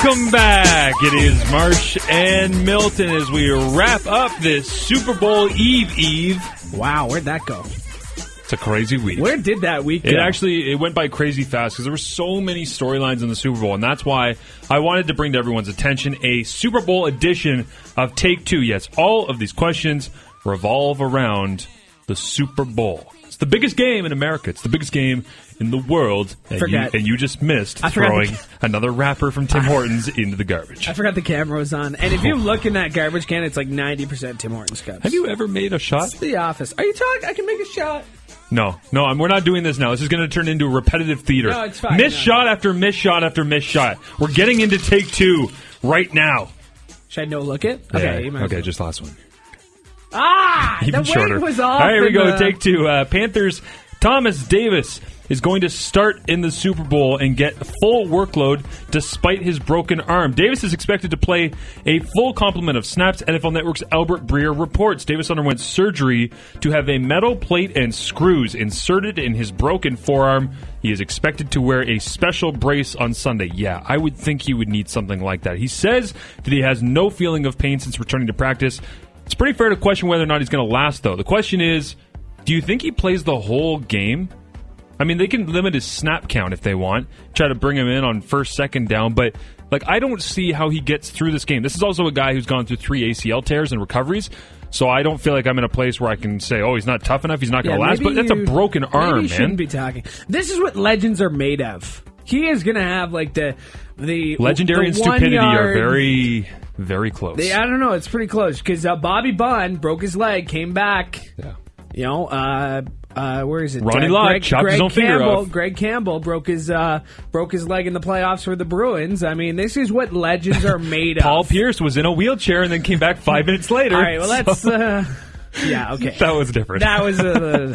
Welcome back. It is Marsh and Milton as we wrap up this Super Bowl Eve. Wow, where'd that go? It's a crazy week. Where did that week go? It went by crazy fast because there were so many storylines in the Super Bowl, and that's why I wanted to bring to everyone's attention a Super Bowl edition of Take Two. Yes, all of these questions revolve around the Super Bowl. It's the biggest game in America. It's the biggest game in the world, and you just missed throwing another wrapper from Tim Hortons into the garbage. I forgot the camera was on. And if you look in that garbage can, it's like 90% Tim Hortons cups. Have you ever made a shot? It's The Office. Are you talking? I can make a shot. No, we're not doing this now. This is going to turn into repetitive theater. No, it's fine. Miss shot after miss shot after miss shot. We're getting into Take Two right now. Should I no-look it? Okay, okay, just last one. Even the shorter. weight was off. All right, here we go. Take two. Panthers' Thomas Davis is going to start in the Super Bowl and get full workload despite his broken arm. Davis is expected to play a full complement of snaps. NFL Network's Albert Breer reports Davis underwent surgery to have a metal plate and screws inserted in his broken forearm. He is expected to wear a special brace on Sunday. Yeah, I would think he would need something like that. He says that he has no feeling of pain since returning to practice. It's pretty fair to question whether or not he's going to last, though. The question is, do you think he plays the whole game? I mean, they can limit his snap count if they want, try to bring him in on first, second down, but I don't see how he gets through this game. This is also a guy who's gone through 3 ACL tears and recoveries, so I don't feel like I'm in a place where I can say, oh, he's not tough enough, he's not going to last, but that's a broken arm, man. Shouldn't be talking. This is what legends are made of. He is going to have the legendary and stupidity are very, very close. I don't know. It's pretty close because Bobby Bond broke his leg, came back. Yeah. You know, where is it? Ronnie Lott chopped his own finger off. Greg Campbell broke his leg in the playoffs for the Bruins. I mean, this is what legends are made of. Paul Pierce was in a wheelchair and then came back 5 minutes later. All right, well, let's... yeah, okay. That was different. That was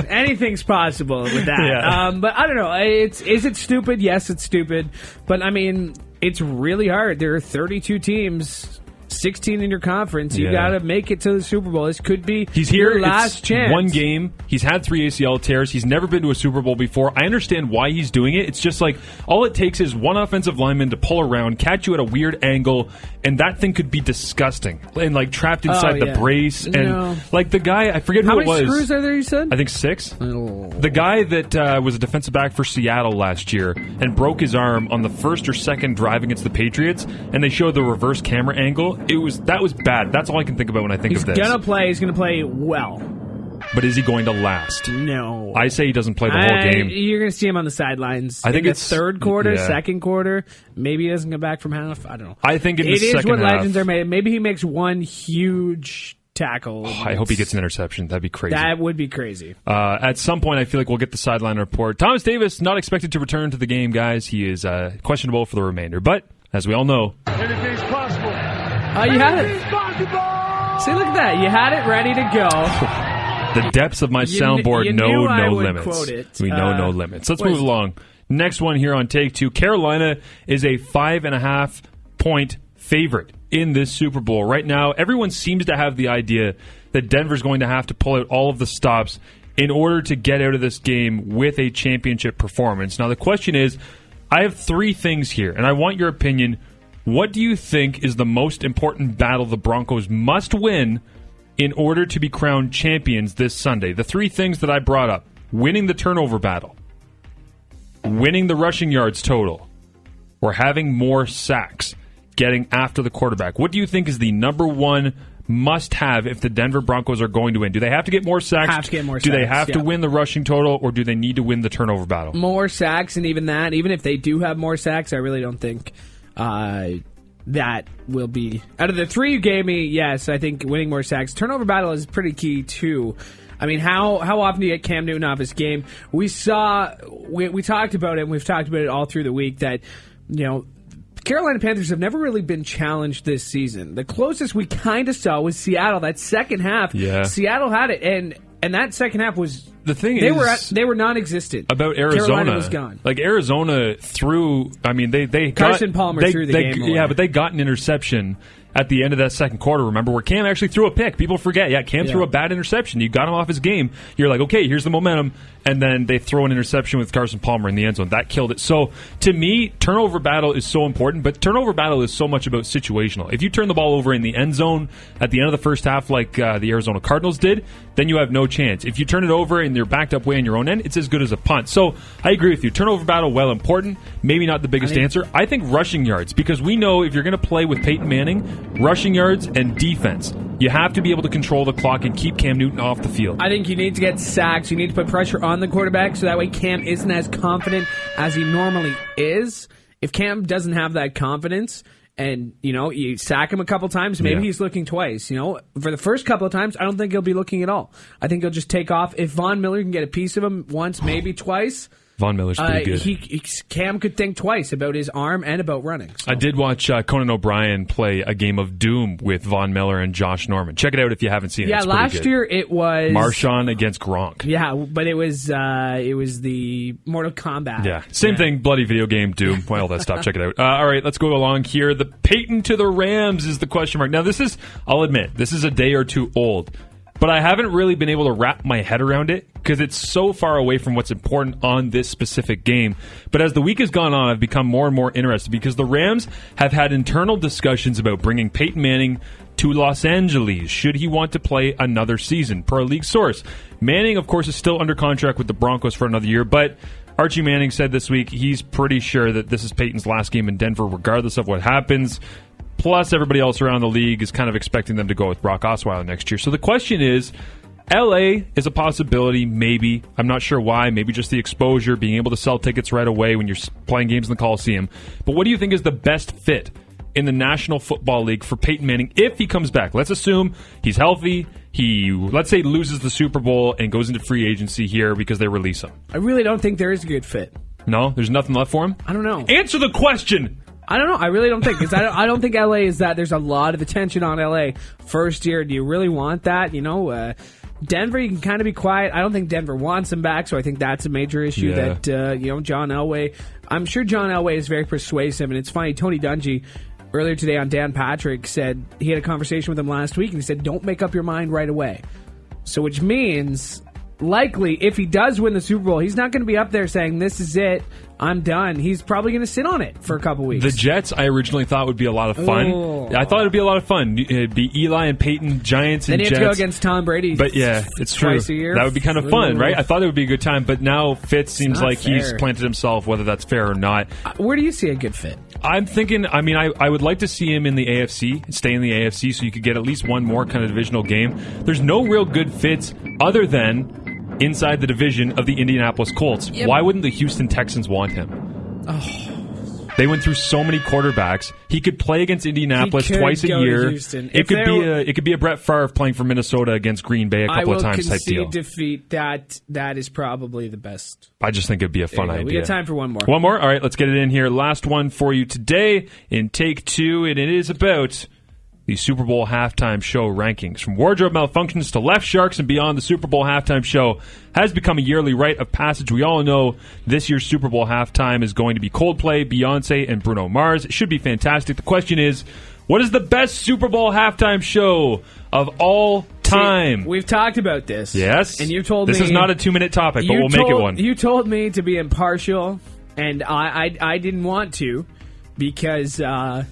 anything's possible with that. Yeah. But I don't know. Is it stupid? Yes, it's stupid. But I mean, it's really hard. There are 32 teams, 16 in your conference. You got to make it to the Super Bowl. This could be your last chance. One game. He's had 3 ACL tears. He's never been to a Super Bowl before. I understand why he's doing it. It's just all it takes is one offensive lineman to pull around, catch you at a weird angle, and that thing could be disgusting. And trapped inside the brace. And the guy, I forget who it was. How many screws are there, you said? I think 6. Oh. The guy that was a defensive back for Seattle last year and broke his arm on the first or second drive against the Patriots, and they showed the reverse camera angle. That was bad. That's all I can think about when I think of this. He's going to play well. But is he going to last? No. I say he doesn't play the whole game. You're going to see him on the sidelines. I think it's third quarter, second quarter. Maybe he doesn't come back from half. I don't know. I think in the second half. It is what legends are made. Maybe he makes one huge tackle. I hope he gets an interception. That'd be crazy. That would be crazy. At some point, I feel like we'll get the sideline report. Thomas Davis not expected to return to the game, guys. He is questionable for the remainder. But, as we all know... Anything's possible. You had it. See, look at that. You had it ready to go. The depths of my soundboard know no limits. Quote it. We know no limits. Let's move along. Next one here on Take Two. Carolina is a 5.5 point favorite in this Super Bowl. Right now, everyone seems to have the idea that Denver's going to have to pull out all of the stops in order to get out of this game with a championship performance. Now, the question is, I have 3 things here, and I want your opinion. What do you think is the most important battle the Broncos must win in order to be crowned champions this Sunday? The 3 things that I brought up: winning the turnover battle, winning the rushing yards total, or having more sacks, getting after the quarterback. What do you think is the number one must-have if the Denver Broncos are going to win? Do they have to get more sacks? Have to get more sacks. Do they have to yeah. win the rushing total, or do they need to win the turnover battle? More sacks, and even if they do have more sacks, I really don't think that will be... Out of the 3 you gave me, yes, I think winning more sacks. Turnover battle is pretty key, too. I mean, how often do you get Cam Newton off his game? We talked about it, and we've talked about it all through the week, that, Carolina Panthers have never really been challenged this season. The closest we kind of saw was Seattle. That second half, Seattle had it, and that second half was... The thing they were non-existent about Arizona. Carolina was gone. Arizona threw. I mean, they Carson Palmer threw the game away. Yeah, but they got an interception at the end of that second quarter, remember, where Cam actually threw a pick. People forget. Yeah, Cam threw a bad interception. You got him off his game. You're like, okay, here's the momentum. And then they throw an interception with Carson Palmer in the end zone. That killed it. So, to me, turnover battle is so important, but turnover battle is so much about situational. If you turn the ball over in the end zone at the end of the first half like the Arizona Cardinals did, then you have no chance. If you turn it over and you're backed up way on your own end, it's as good as a punt. So, I agree with you. Turnover battle, well important. Maybe not the biggest answer. I think rushing yards, because we know if you're going to play with Peyton Manning, rushing yards and defense, you have to be able to control the clock and keep Cam Newton off the field. I think you need to get sacks. You need to put pressure on the quarterback so that way Cam isn't as confident as he normally is. If Cam doesn't have that confidence and, you sack him a couple times, maybe he's looking twice. For the first couple of times, I don't think he'll be looking at all. I think he'll just take off. If Von Miller can get a piece of him once, maybe twice, Von Miller's pretty good. Cam could think twice about his arm and about running. So. I did watch Conan O'Brien play a game of Doom with Von Miller and Josh Norman. Check it out if you haven't seen it. Yeah, it's last year it was Marshawn against Gronk. Yeah, but it was the Mortal Kombat. Yeah, same thing. Bloody video game Doom. All that stuff. Check it out. All right, let's go along here. The Peyton to the Rams is the question mark. Now, I'll admit, this is a day or two old. But I haven't really been able to wrap my head around it because it's so far away from what's important on this specific game. But as the week has gone on, I've become more and more interested because the Rams have had internal discussions about bringing Peyton Manning to Los Angeles should he want to play another season, per a league source. Manning, of course, is still under contract with the Broncos for another year, but Archie Manning said this week he's pretty sure that this is Peyton's last game in Denver regardless of what happens. Plus, everybody else around the league is kind of expecting them to go with Brock Osweiler next year. So the question is, LA is a possibility, maybe. I'm not sure why. Maybe just the exposure, being able to sell tickets right away when you're playing games in the Coliseum. But what do you think is the best fit in the National Football League for Peyton Manning if he comes back? Let's assume he's healthy. Let's say, loses the Super Bowl and goes into free agency here because they release him. I really don't think there is a good fit. No? There's nothing left for him? I don't know. Answer the question! I don't know. I really don't think, because I don't think LA is that. There's a lot of attention on LA. First year, do you really want that? Denver, you can kind of be quiet. I don't think Denver wants him back, so I think that's a major issue that, John Elway. I'm sure John Elway is very persuasive, and it's funny, Tony Dungy, earlier today on Dan Patrick, said he had a conversation with him last week, and he said, don't make up your mind right away. So, which means, likely, if he does win the Super Bowl, he's not going to be up there saying, this is it, I'm done. He's probably going to sit on it for a couple weeks. The Jets, I originally thought would be a lot of fun. Oh. I thought it would be a lot of fun. It'd be Eli and Peyton, Giants and Jets. Then you have to go against Tom Brady. But yeah, it's true. Twice a year. That would be kind of fun, right? I thought it would be a good time, but now Fitz seems like fair. he's planted himself, whether that's fair or not. Where do you see a good fit? I'm thinking, I would like to see him in the AFC, stay in the AFC, so you could get at least one more kind of divisional game. There's no real good fits other than inside the division of the Indianapolis Colts. Yep. Why wouldn't the Houston Texans want him? Oh. They went through so many quarterbacks. He could play against Indianapolis twice a year. It could be a Brett Favre playing for Minnesota against Green Bay a couple of times type deal. I will concede defeat. That is probably the best. I just think it'd be a fun idea. We got time for one more. One more? All right, let's get it in here. Last one for you today in Take Two, and it is about the Super Bowl halftime show rankings. From wardrobe malfunctions to left sharks and beyond, the Super Bowl halftime show has become a yearly rite of passage. We all know this year's Super Bowl halftime is going to be Coldplay, Beyonce, and Bruno Mars. It should be fantastic. The question is, what is the best Super Bowl halftime show of all time? See, we've talked about this. Yes. And you told me... This is not a 2-minute topic, but we'll make it one. You told me to be impartial, and I didn't want to because I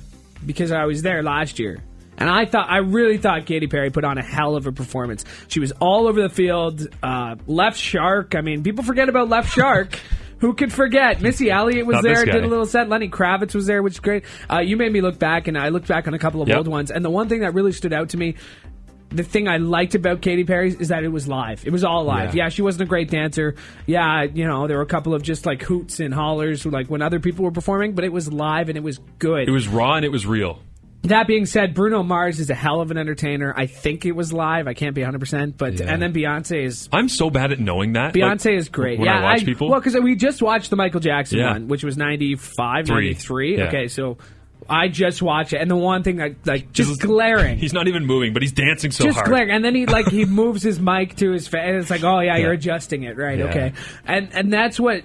was there last year. And I really thought Katy Perry put on a hell of a performance. She was all over the field. Left Shark. I mean, people forget about Left Shark. Who could forget? Missy Elliott was there, did a little set. Lenny Kravitz was there, which is great. You made me look back, and I looked back on a couple of old ones. And the one thing that really stood out to me, the thing I liked about Katy Perry is that it was live. It was all live. Yeah, she wasn't a great dancer. Yeah, there were a couple of just like hoots and hollers like when other people were performing, but it was live and it was good. It was raw and it was real. That being said, Bruno Mars is a hell of an entertainer. I think it was live. I can't be 100%, but and then Beyonce is... I'm so bad at knowing that. Beyonce is great. When I watch people. Well, because we just watched the Michael Jackson one, which was 95, 93. Yeah. Okay, so I just watched it, and the one thing just glaring. He's not even moving, but he's dancing so hard. Just glaring, and then he moves his mic to his face, and it's like, oh yeah, you're adjusting it, right? Yeah. Okay, and that's what,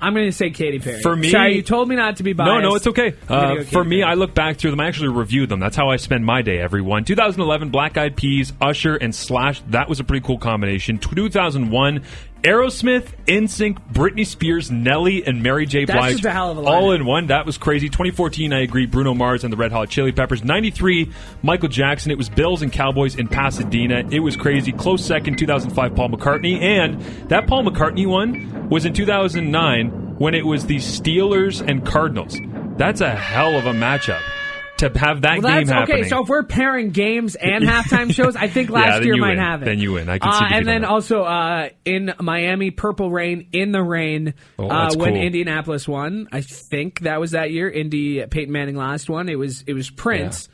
I'm going to say Katy Perry. For me, sorry, you told me not to be biased. No, it's okay. Go For me, Perry. I look back through them. I actually reviewed them. That's how I spend my day, everyone. 2011, Black Eyed Peas, Usher, and Slash. That was a pretty cool combination. 2001, Aerosmith, NSYNC, Britney Spears, Nelly, and Mary J. Blige. That's just a hell of a lineup. All in one. That was crazy. 2014, I agree, Bruno Mars and the Red Hot Chili Peppers. 93, Michael Jackson. It was Bills and Cowboys in Pasadena. It was crazy. Close second, 2005, Paul McCartney. And that Paul McCartney one was in 2009 when it was the Steelers and Cardinals. That's a hell of a matchup to have that game happening. Okay, so if we're pairing games and halftime shows, I think last year might have it. Then you win. I can see the and then that. Also in Miami, Purple Rain, In the Rain, when cool. Indianapolis won. I think that was that year. Peyton Manning last one. It was Prince. Yeah.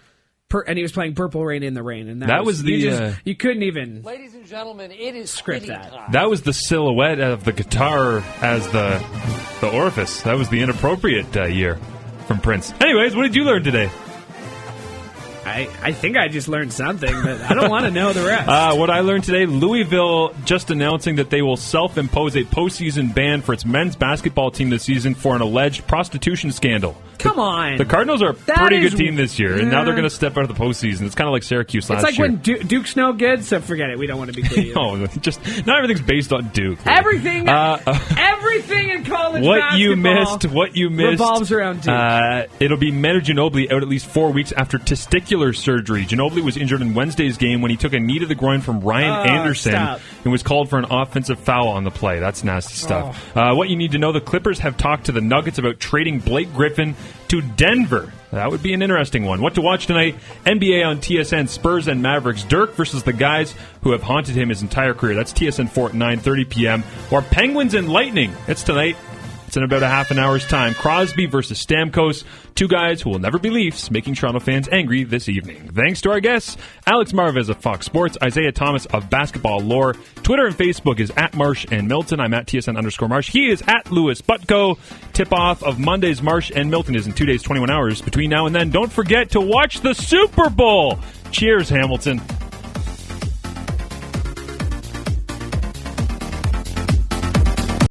And he was playing Purple Rain in the Rain, and that was the you couldn't even. Ladies and gentlemen, it is script that. That was the silhouette of the guitar as the orifice. That was the inappropriate year from Prince. Anyways, what did you learn today? I think I just learned something, but I don't want to know the rest. What I learned today, Louisville just announcing that they will self-impose a postseason ban for its men's basketball team this season for an alleged prostitution scandal. Come on. The Cardinals are a pretty good team this year, and now they're going to step out of the postseason. It's kind of like Syracuse last year. It's like when Duke's no good, so forget it. We don't want to be clear. No, just not everything's based on Duke. Everything in college what you missed revolves around Duke. It'll be Manu Ginobili out at least 4 weeks after testicular surgery. Ginobili was injured in Wednesday's game when he took a knee to the groin from Ryan Anderson and was called for an offensive foul on the play. That's nasty stuff. What you need to know, the Clippers have talked to the Nuggets about trading Blake Griffin to Denver. That would be an interesting one. What to watch tonight? NBA on TSN, Spurs and Mavericks. Dirk versus the guys who have haunted him his entire career. That's TSN 4 at 9:30 p.m. Or Penguins and Lightning. It's tonight. It's in about a half an hour's time. Crosby versus Stamkos. Two guys who will never be Leafs, making Toronto fans angry this evening. Thanks to our guests, Alex Marvez of Fox Sports, Isaiah Thomas of Basketball Lore. Twitter and Facebook is at Marsh and Milton. I'm at TSN_Marsh. He is at Lewis Butko. Tip-off of Monday's Marsh and Milton is in 2 days, 21 hours. Between now and then, don't forget to watch the Super Bowl. Cheers, Hamilton.